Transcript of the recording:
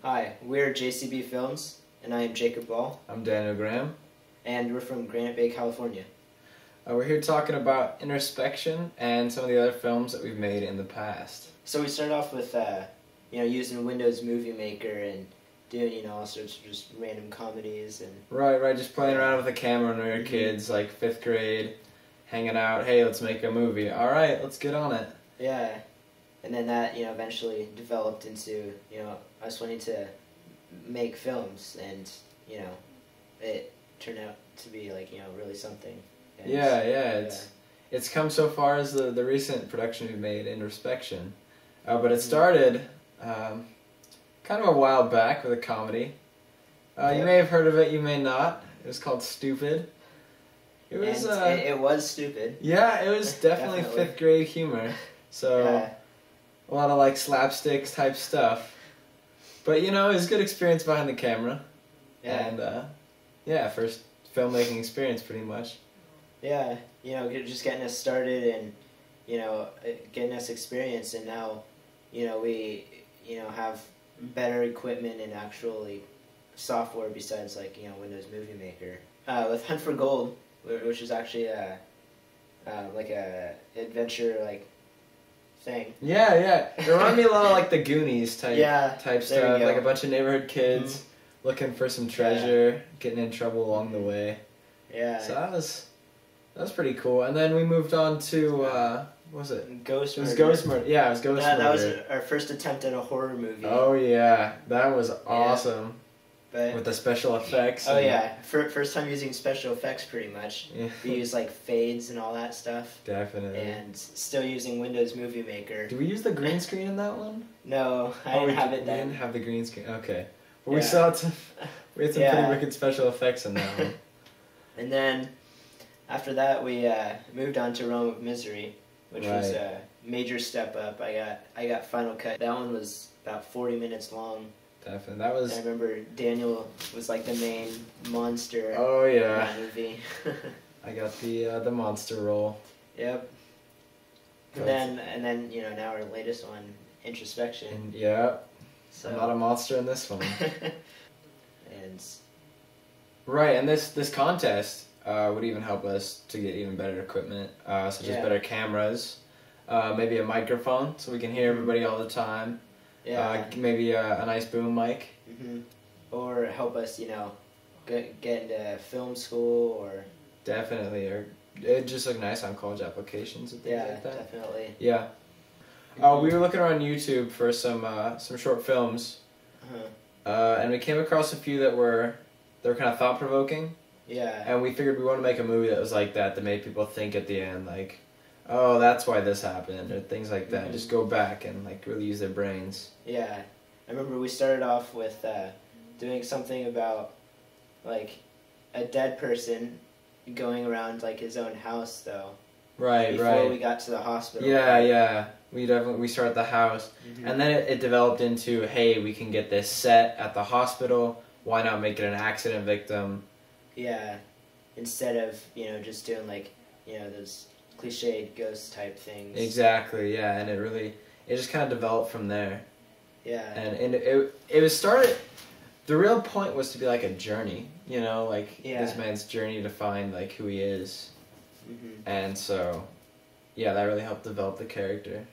Hi, we're JCB Films, and I am Jacob Ball. I'm Daniel Graham. And we're from Granite Bay, California. We're here talking about Introspection and some of the other films that we've made in the past. So we started off with, using Windows Movie Maker and doing, all sorts of just random comedies and... Right, just playing around with a camera when we were kids, like 5th grade, hanging out, hey, let's make a movie. Alright, let's get on it. Yeah, and then that, eventually developed into, us wanting to make films, and, it turned out to be, really something. And yeah, it's come so far as the recent production we made, Introspection. But it started kind of a while back with a comedy. You may have heard of it, you may not. It was called Stupid. It was stupid. Yeah, it was definitely 5th grade humor. So a lot of slapsticks type stuff. But it was a good experience behind the camera. Yeah. And first filmmaking experience pretty much. Yeah, just getting us started and, getting us experience, and now, we, have better equipment and actually software besides, Windows Movie Maker. With Hunt for Gold, which is actually a adventure, thing. Yeah. It reminded me a lot of, the Goonies type stuff. Like a bunch of neighborhood kids looking for some treasure, getting in trouble along the way. Yeah. So that was pretty cool. And then we moved on to, what was it? Ghost Murder. It was Ghost Murder. Yeah, it was Ghost Murder. That was our first attempt at a horror movie. Oh, yeah. That was awesome. But, with the special effects. Oh, yeah. First time using special effects, pretty much. Yeah. We used, fades and all that stuff. Definitely. And still using Windows Movie Maker. Did we use the green screen in that one? No, I didn't have it then. We didn't have the green screen. Okay. But we had some pretty wicked special effects in that one. And then, after that, we moved on to Realm of Misery, which was a major step up. I got Final Cut. That one was about 40 minutes long. Definitely. That was... I remember Daniel was the main monster in that movie. I got the monster role. Yep. And then now our latest one, Introspection. And, so I'm not a monster in this one. And and this contest would even help us to get even better equipment, such as better cameras, maybe a microphone so we can hear everybody all the time. Yeah. Maybe a nice boom mic. Or help us, get into film school or... Definitely. Or it'd just look nice on college applications and things like that. Yeah, definitely. Yeah. We were looking around YouTube for some short films. And we came across a few that were kind of thought-provoking. Yeah. And we figured we want to make a movie that was like that made people think at the end, oh, that's why this happened, or things like that. Just go back and really use their brains. Yeah, I remember we started off with doing something about a dead person going around his own house though. Before we got to the hospital. Yeah. We start at the house, and then it developed into, hey, we can get this set at the hospital. Why not make it an accident victim? Yeah, instead of just doing those cliched ghost type things. Exactly, yeah, and it just kind of developed from there. Yeah. And it was started, the real point was to be a journey, this man's journey to find who he is. And so, that really helped develop the character.